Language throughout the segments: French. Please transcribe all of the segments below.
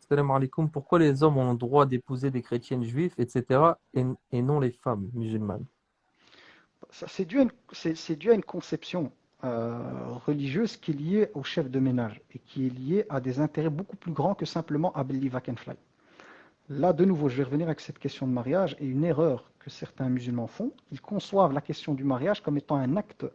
Salam alaikum. Pourquoi les hommes ont le droit d'épouser des chrétiennes juifs, etc., et non les femmes musulmanes? C'est dû à une conception religieuse qui est liée au chef de ménage et qui est liée à des intérêts beaucoup plus grands que simplement Abelli Vakenfly. Là, de nouveau, je vais revenir avec cette question de mariage et une erreur que certains musulmans font. Ils conçoivent la question du mariage comme étant un acte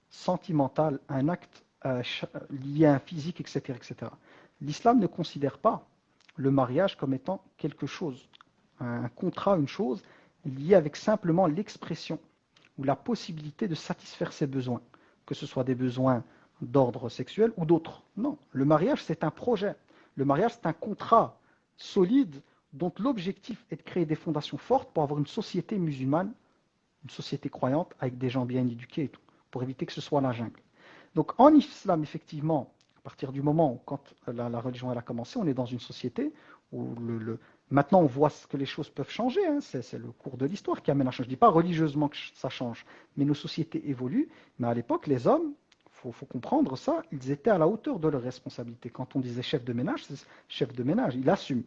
sentimental, un acte lié à un physique, etc., etc. L'islam ne considère pas le mariage comme étant quelque chose, un contrat, une chose liée avec simplement l'expression ou la possibilité de satisfaire ses besoins, que ce soit des besoins d'ordre sexuel ou d'autres. Non, le mariage c'est un projet, le mariage c'est un contrat solide dont l'objectif est de créer des fondations fortes pour avoir une société musulmane, une société croyante avec des gens bien éduqués et tout, pour éviter que ce soit la jungle. Donc en islam, effectivement, à partir du moment où quand la religion elle a commencé, on est dans une société où maintenant on voit que les choses peuvent changer, hein, c'est le cours de l'histoire qui amène à changer. Je ne dis pas religieusement que ça change, mais nos sociétés évoluent. Mais à l'époque, les hommes, faut comprendre ça, ils étaient à la hauteur de leurs responsabilités. Quand on disait chef de ménage, c'est chef de ménage, il assume.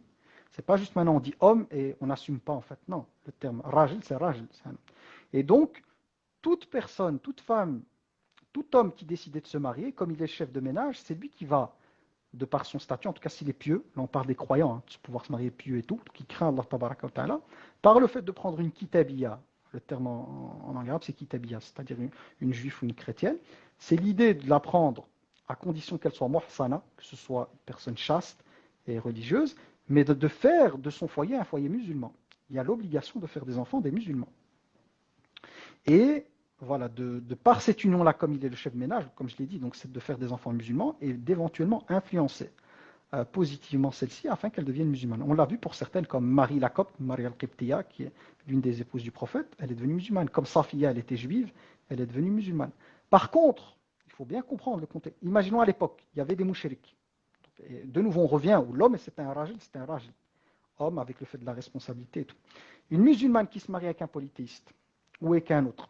C'est pas juste maintenant on dit homme et on n'assume pas en fait. Non, le terme rajil, c'est rajil. Et donc, toute personne, toute femme, tout homme qui décidait de se marier, comme il est chef de ménage, c'est lui qui va, de par son statut, en tout cas s'il est pieux, là on parle des croyants, hein, de pouvoir se marier pieux et tout, qui craint Allah tabaraka wa ta'ala, par le fait de prendre une kitabiya, le terme en langue arabe c'est kitabiya, c'est-à-dire une juive ou une chrétienne, c'est l'idée de la prendre à condition qu'elle soit muhsana, que ce soit une personne chaste et religieuse, mais de faire de son foyer un foyer musulman. Il y a l'obligation de faire des enfants des musulmans. Et voilà, de par cette union-là, comme il est le chef de ménage, comme je l'ai dit, donc c'est de faire des enfants musulmans et d'éventuellement influencer positivement celle-ci afin qu'elle devienne musulmane. On l'a vu pour certaines comme Marie la Copte, Marie al-Qibtiya, qui est l'une des épouses du prophète, elle est devenue musulmane. Comme Safiya, elle était juive, elle est devenue musulmane. Par contre, il faut bien comprendre le contexte. Imaginons à l'époque, il y avait des mouchriks. Et de nouveau, on revient où l'homme, c'était un rajil, c'était un rajil. Homme avec le fait de la responsabilité et tout. Une musulmane qui se marie avec un polythéiste ou avec un autre,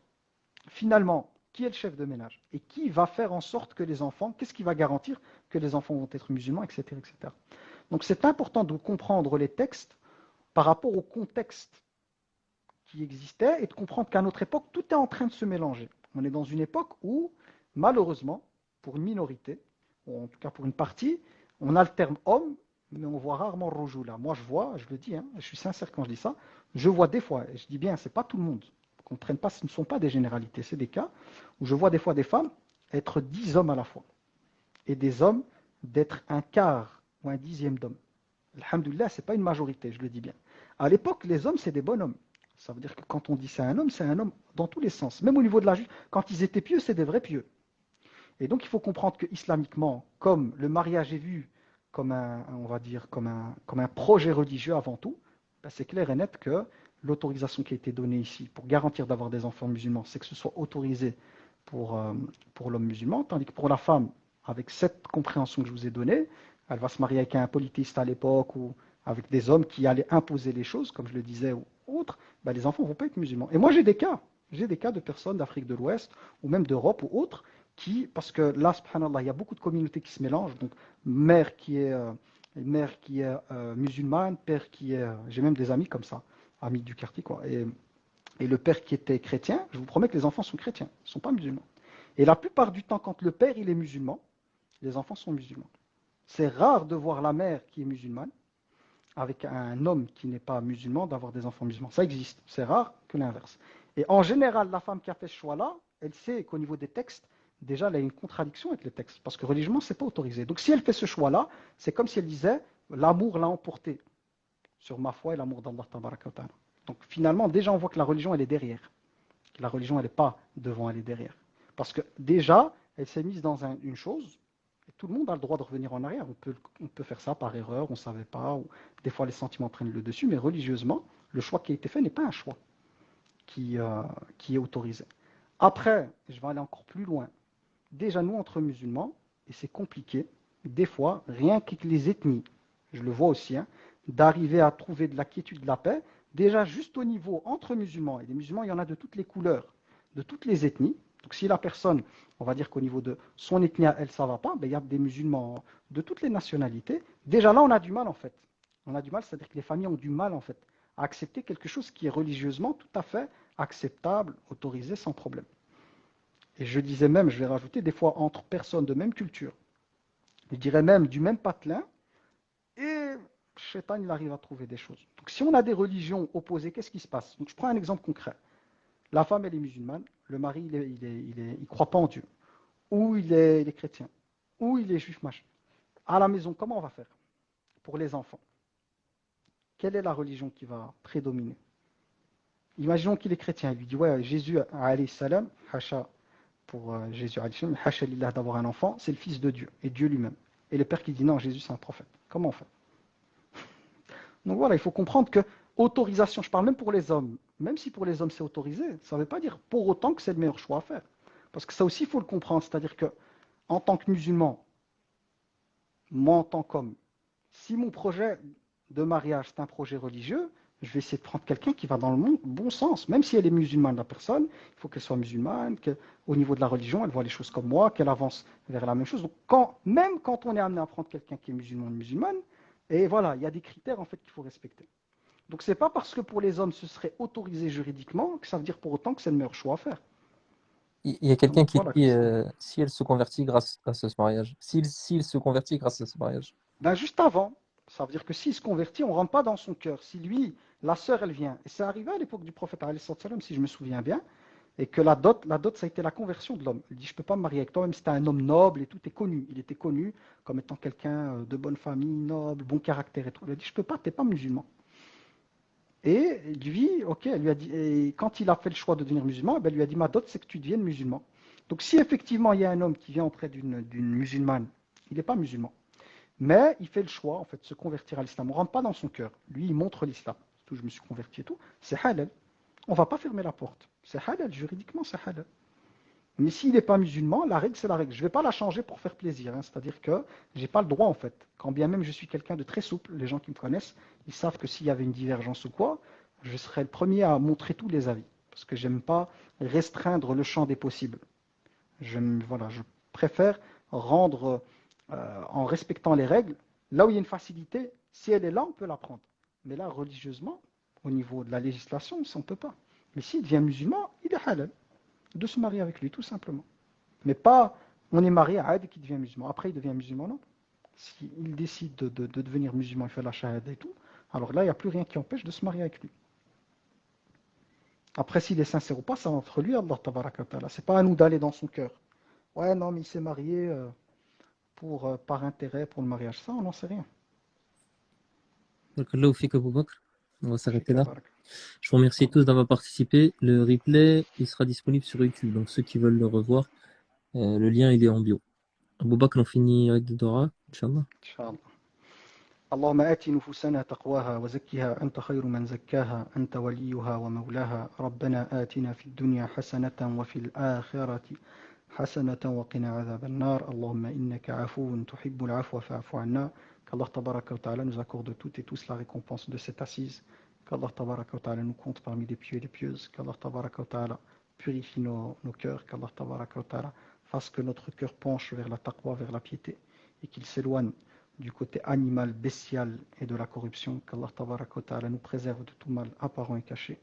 finalement, qui est le chef de ménage et qui va faire en sorte que les enfants, qu'est-ce qui va garantir que les enfants vont être musulmans, etc. etc. Donc c'est important de comprendre les textes par rapport au contexte qui existait et de comprendre qu'à notre époque, tout est en train de se mélanger. On est dans une époque où, malheureusement, pour une minorité, ou en tout cas pour une partie, on a le terme homme, mais on voit rarement rojoula. Moi, je vois, je le dis, hein, je suis sincère quand je dis ça, je vois des fois, et je dis bien, c'est pas tout le monde, comprennent pas, ce ne sont pas des généralités, c'est des cas où je vois des fois des femmes être 10 hommes à la fois, et des hommes d'être un quart ou un dixième d'homme. Alhamdoulilah, ce n'est pas une majorité, je le dis bien. À l'époque, les hommes, c'est des bonhommes. Ça veut dire que quand on dit c'est un homme dans tous les sens. Même au niveau de la juge, quand ils étaient pieux, c'est des vrais pieux. Et donc, il faut comprendre que islamiquement, comme le mariage est vu comme un, on va dire, comme un projet religieux avant tout, ben c'est clair et net que l'autorisation qui a été donnée ici pour garantir d'avoir des enfants musulmans, c'est que ce soit autorisé pour, euh, pour l'homme musulman, tandis que pour la femme, avec cette compréhension que je vous ai donnée, elle va se marier avec un polythéiste à l'époque ou avec des hommes qui allaient imposer les choses, comme je le disais, ou autres, ben les enfants ne vont pas être musulmans. Et moi, j'ai des cas de personnes d'Afrique de l'Ouest ou même d'Europe ou autres parce que là, subhanallah, il y a beaucoup de communautés qui se mélangent, donc mère qui est musulmane, père qui est, j'ai même des amis comme ça, amis du quartier, quoi, et le père qui était chrétien, je vous promets que les enfants sont chrétiens, ils ne sont pas musulmans. Et la plupart du temps, quand le père il est musulman, les enfants sont musulmans. C'est rare de voir la mère qui est musulmane avec un homme qui n'est pas musulman d'avoir des enfants musulmans. Ça existe, c'est rare que l'inverse. Et en général, la femme qui a fait ce choix-là, elle sait qu'au niveau des textes, déjà, elle a une contradiction avec les textes, parce que religieusement, ce n'est pas autorisé. Donc si elle fait ce choix-là, c'est comme si elle disait, l'amour l'a emporté sur ma foi et l'amour d'Allah. Donc finalement, déjà, on voit que la religion, elle est derrière. La religion, elle n'est pas devant, elle est derrière. Parce que déjà, elle s'est mise dans une chose, et tout le monde a le droit de revenir en arrière. On peut faire ça par erreur, on ne savait pas, ou des fois les sentiments prennent le dessus, mais religieusement, le choix qui a été fait n'est pas un choix qui est autorisé. Après, je vais aller encore plus loin. Déjà, nous, entre musulmans, et c'est compliqué, des fois, rien qu'avec les ethnies, je le vois aussi, hein, d'arriver à trouver de la quiétude, de la paix, déjà juste au niveau entre musulmans, et les musulmans, il y en a de toutes les couleurs, de toutes les ethnies. Donc si la personne, on va dire qu'au niveau de son ethnie, elle, ça va pas, ben, il y a des musulmans de toutes les nationalités. Déjà là, on a du mal en fait. On a du mal, c'est-à-dire que les familles ont du mal en fait à accepter quelque chose qui est religieusement tout à fait acceptable, autorisé sans problème. Et je disais même, je vais rajouter, des fois entre personnes de même culture, je dirais même du même patelin, et Shaitan, il arrive à trouver des choses. Donc si on a des religions opposées, qu'est-ce qui se passe? Donc je prends un exemple concret. La femme, elle est musulmane, le mari, il croit pas en Dieu, ou il est chrétien, ou il est juif, machin. À la maison, comment on va faire pour les enfants? Quelle est la religion qui va prédominer? Imaginons qu'il est chrétien, il lui dit, ouais, Jésus, alayhi salam, hacha, pour Jésus, alayhi salam, hacha lillah d'avoir un enfant, c'est le fils de Dieu, et Dieu lui-même. Et le père qui dit, non, Jésus, c'est un prophète. Comment on fait? Donc voilà, il faut comprendre que autorisation, je parle même pour les hommes, même si pour les hommes c'est autorisé, ça ne veut pas dire pour autant que c'est le meilleur choix à faire. Parce que ça aussi, il faut le comprendre, c'est-à-dire que en tant que musulman, moi en tant qu'homme, si mon projet de mariage c'est un projet religieux, je vais essayer de prendre quelqu'un qui va dans le bon sens. Même si elle est musulmane, la personne, il faut qu'elle soit musulmane, qu'au niveau de la religion, elle voit les choses comme moi, qu'elle avance vers la même chose. Donc même quand on est amené à prendre quelqu'un qui est musulman ou musulmane, et voilà, il y a des critères en fait qu'il faut respecter. Donc c'est pas parce que pour les hommes ce serait autorisé juridiquement que ça veut dire pour autant que c'est le meilleur choix à faire. Il y a quelqu'un Donc qui voilà, que dit ça. si elle se convertit grâce à ce mariage. S'il se convertit grâce à ce mariage. Ben juste avant, ça veut dire que s'il se convertit, on ne rentre pas dans son cœur. Si lui, la sœur, elle vient, et c'est arrivé à l'époque du prophète, si je me souviens bien, et que la dot, ça a été la conversion de l'homme. Il dit, je ne peux pas me marier avec toi, même si tu es un homme noble et tout est connu. Il était connu comme étant quelqu'un de bonne famille, noble, bon caractère et tout. Il a dit, je ne peux pas, tu n'es pas musulman. Et lui, ok, elle lui a dit, et quand il a fait le choix de devenir musulman, ben, elle lui a dit, ma dot, c'est que tu deviennes musulman. Donc si effectivement il y a un homme qui vient auprès d'une musulmane, il n'est pas musulman. Mais il fait le choix, en fait, de se convertir à l'islam. On ne rentre pas dans son cœur. Lui, il montre l'islam. Tout, je me suis converti et tout. C'est halal. On ne va pas fermer la porte. C'est halal, juridiquement, c'est halal. Mais s'il n'est pas musulman, la règle, c'est la règle. Je ne vais pas la changer pour faire plaisir. Hein. C'est-à-dire que je n'ai pas le droit, en fait. Quand bien même je suis quelqu'un de très souple, les gens qui me connaissent, ils savent que s'il y avait une divergence ou quoi, je serais le premier à montrer tous les avis. Parce que je n'aime pas restreindre le champ des possibles. Voilà, je préfère rendre, en respectant les règles, là où il y a une facilité, si elle est là, on peut la prendre. Mais là, religieusement, au niveau de la législation, ça, on ne peut pas. Mais s'il devient musulman, il est halal de se marier avec lui, tout simplement. Mais pas, on est marié à Aïd qui devient musulman. Après, il devient musulman, non. S'il décide de devenir musulman, il fait la shahada et tout, alors là, il n'y a plus rien qui empêche de se marier avec lui. Après, s'il est sincère ou pas, c'est entre lui et Allah tabaraka wa ta'ala. C'est pas à nous d'aller dans son cœur. Ouais, non, mais il s'est marié par intérêt pour le mariage. Ça, on n'en sait rien. Donc là, au fait Abou Bakr, on va s'arrêter Fika là. barak. Je vous remercie tous d'avoir participé. Le replay, il sera disponible sur YouTube. Donc ceux qui veulent le revoir, le lien, il est en bio. Abou Bakr, on finit avec de Dora, Inch'Allah. Inch'Allah. اللهم آت نفوسنا تقواها وزكها أنت خير من زكاها أنت وليها ومولاها ربنا آتنا في الدنيا حسنة وفي الآخرة حسنة وقنا عذاب النار اللهم إنك عفو تحب العفو فاعف عنا qu'Allah tabaraka wa ta'ala nous accorde toutes et tous la récompense de cette assise qu'Allah tabaraka wa ta'ala nous compte parmi les pieux et les pieuses qu'Allah tabaraka wa ta'ala purifie nos cœurs qu'Allah tabaraka wa ta'ala fasse que notre cœur penche vers la taqwa, vers la piété et qu'il s'éloigne du côté animal, bestial et de la corruption, qu'Allah tabaraka wa ta'ala nous préserve de tout mal apparent et caché,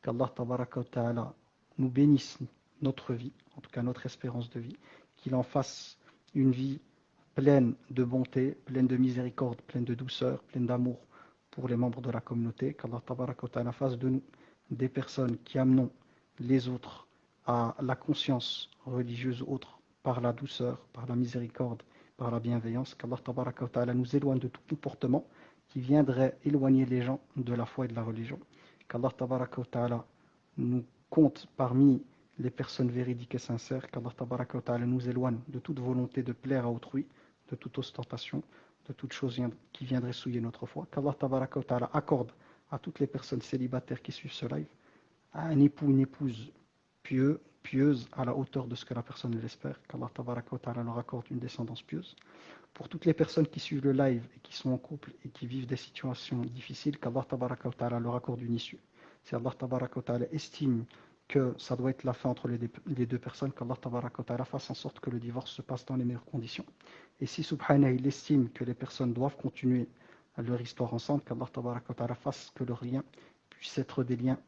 qu'Allah tabaraka wa ta'ala nous bénisse notre vie, en tout cas notre espérance de vie, qu'il en fasse une vie pleine de bonté, pleine de miséricorde, pleine de douceur, pleine d'amour pour les membres de la communauté, qu'Allah tabaraka wa ta'ala fasse de nous des personnes qui amenons les autres à la conscience religieuse autre par la douceur, par la miséricorde, par la bienveillance, qu'Allah tabaraka wa ta'ala nous éloigne de tout comportement qui viendrait éloigner les gens de la foi et de la religion, qu'Allah tabaraka wa ta'ala nous compte parmi les personnes véridiques et sincères, qu'Allah tabaraka wa ta'ala nous éloigne de toute volonté de plaire à autrui, de toute ostentation, de toute chose qui viendrait souiller notre foi, qu'Allah tabaraka wa ta'ala accorde à toutes les personnes célibataires qui suivent ce live un époux, une épouse pieuse à la hauteur de ce que la personne l'espère, qu'Allah tabaraka wa ta'ala leur accorde une descendance pieuse. Pour toutes les personnes qui suivent le live et qui sont en couple et qui vivent des situations difficiles, qu'Allah tabaraka wa ta'ala leur accorde une issue. Si Allah tabaraka wa ta'ala estime que ça doit être la fin entre les deux personnes, qu'Allah tabaraka wa ta'ala fasse en sorte que le divorce se passe dans les meilleures conditions. Et si subhanahu il estime que les personnes doivent continuer leur histoire ensemble, qu'Allah tabaraka wa ta'ala fasse que leurs liens puissent être des liens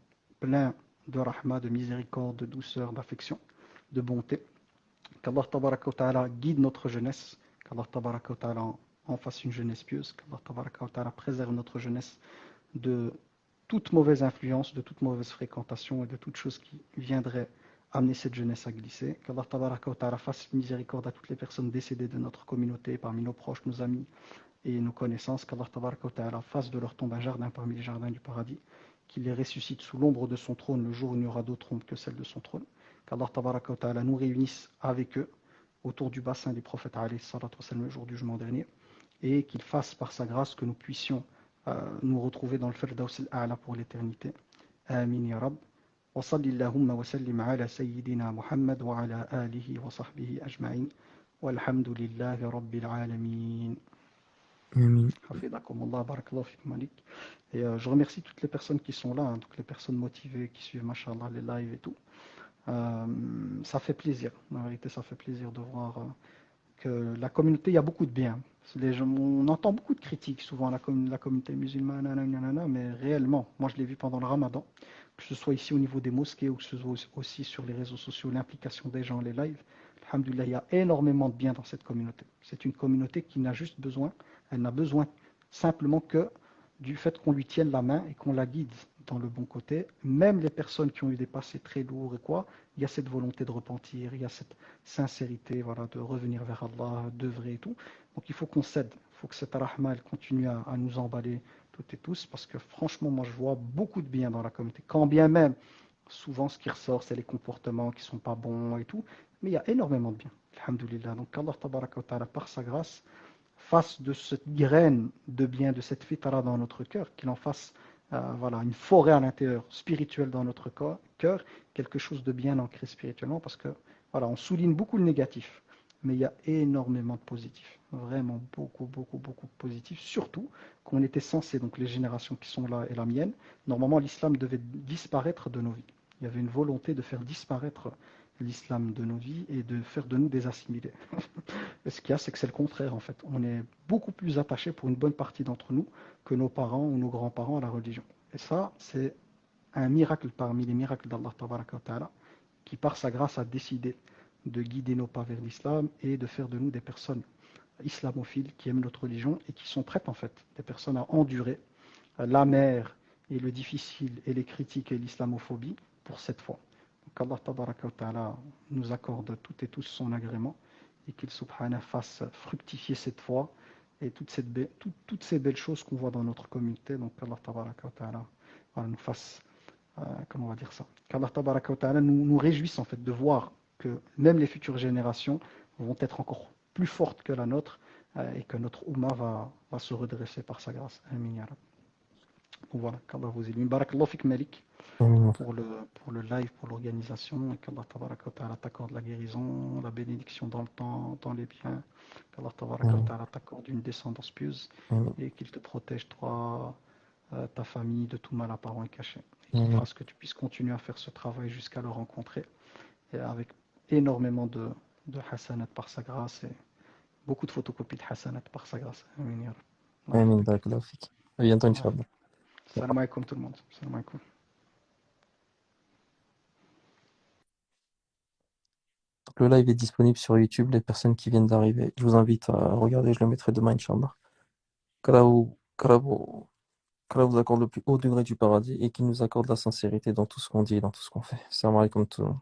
pleins de rahma, de miséricorde, de douceur, d'affection, de bonté. Qu'Allah tabaraka wa ta'ala guide notre jeunesse, qu'Allah tabaraka wa ta'ala en fasse une jeunesse pieuse, qu'Allah tabaraka wa ta'ala préserve notre jeunesse de toute mauvaise influence, de toute mauvaise fréquentation et de toute chose qui viendrait amener cette jeunesse à glisser. Qu'Allah tabaraka wa ta'ala fasse miséricorde à toutes les personnes décédées de notre communauté, parmi nos proches, nos amis et nos connaissances. Qu'Allah tabaraka wa ta'ala fasse de leur tombe un jardin parmi les jardins du paradis, qu'il les ressuscite sous l'ombre de son trône le jour où il n'y aura d'autre ombre que celle de son trône. Qu'Allah tabaraka wa ta'ala nous réunisse avec eux autour du bassin des prophètes alayhi salatu wa sallam, le jour du jugement dernier, et qu'il fasse par sa grâce que nous puissions nous retrouver dans le Firdaus al-A'la pour l'éternité. Amin ya Rab. وصل اللهم وسلم على سيدنا محمد وعلى آله وصحبه أجمعين والحمد لله رب العالمين. Amin. Hafidhakumullah, barakallahu fik Malik. Et je remercie toutes les personnes qui sont là, hein, toutes les personnes motivées qui suivent, machallah, les lives et tout. Ça fait plaisir, en réalité, ça fait plaisir de voir que la communauté, il y a beaucoup de bien. Les gens, on entend beaucoup de critiques souvent à la communauté musulmane, nanana, mais réellement, moi je l'ai vu pendant le ramadan, que ce soit ici au niveau des mosquées ou que ce soit aussi sur les réseaux sociaux, l'implication des gens, les lives. Alhamdulillah, il y a énormément de bien dans cette communauté. C'est une communauté qui n'a juste besoin, elle n'a besoin simplement que du fait qu'on lui tienne la main et qu'on la guide dans le bon côté. Même les personnes qui ont eu des passés très lourds et quoi, il y a cette volonté de repentir, il y a cette sincérité, voilà, de revenir vers Allah, d'œuvrer et tout. Donc il faut qu'on cède, il faut que cette rahma elle continue à nous emballer toutes et tous, parce que franchement, moi je vois beaucoup de bien dans la communauté. Quand bien même, souvent ce qui ressort, c'est les comportements qui sont pas bons et tout, mais il y a énormément de bien. Alhamdulillah. Donc Allah tabaraka wa ta'ala, par sa grâce, fasse de cette graine de bien, de cette fitara dans notre cœur, qu'il en fasse voilà, une forêt à l'intérieur, spirituelle dans notre cœur, quelque chose de bien ancré spirituellement, parce que voilà, on souligne beaucoup le négatif, mais il y a énormément de positifs, vraiment beaucoup, beaucoup, beaucoup de positifs, surtout qu'on était censé, donc les générations qui sont là et la mienne, normalement l'islam devait disparaître de nos vies. Il y avait une volonté de faire disparaître l'islam de nos vies et de faire de nous des assimilés. Et ce qu'il y a, c'est que c'est le contraire en fait. On est beaucoup plus attaché pour une bonne partie d'entre nous que nos parents ou nos grands-parents à la religion. Et ça, c'est un miracle parmi les miracles d'Allah Tabaraka wa Ta'ala, qui par sa grâce a décidé de guider nos pas vers l'islam et de faire de nous des personnes islamophiles qui aiment notre religion et qui sont prêtes en fait, des personnes à endurer l'amer et le difficile et les critiques et l'islamophobie pour cette foi. Donc Allah Tabaraka wa Ta'ala nous accorde toutes et tous son agrément et qu'il subhanahu fasse fructifier cette foi et toutes ces belles choses qu'on voit dans notre communauté. Donc Allah Tabaraka wa Ta'ala voilà, nous fasse, comment on va dire ça, qu'Allah Tabaraka wa Ta'ala nous réjouisse en fait de voir que même les futures générations vont être encore plus fortes que la nôtre et que notre Ummah va se redresser par sa grâce. Amin ya Rab. Donc voilà, qu'Allah vous illumine. Barakallahu fik Malik Amin. pour le live, pour l'organisation, et qu'Allah Tabaraka wa Ta'ala t'accorde la guérison, la bénédiction dans le temps, dans les biens, qu'Allah Tabaraka wa Amin. Ta'ala t'accorde une descendance pieuse, Amin. et qu'il te protège, toi, ta famille, de tout mal apparent et caché, et qu'il Amin. fasse que tu puisses continuer à faire ce travail jusqu'à le rencontrer, et avec énormément de hasanat par sa grâce, et beaucoup de photocopies de hasanat par sa grâce. Amin ya Rab. Allah Amin. yahfadek. Barakallahu fik. À bientôt, Allah Inch'Allah. yahfadek. Salam alaikum tout le monde. Salam alaikum. Donc, le live est disponible sur YouTube. Les personnes qui viennent d'arriver, je vous invite à regarder. Je le mettrai demain, Inch'Allah. Qu'Allah vous accorde le plus haut degré du paradis et qu'il nous accorde la sincérité dans tout ce qu'on dit et dans tout ce qu'on fait. Salam alaikum tout le monde.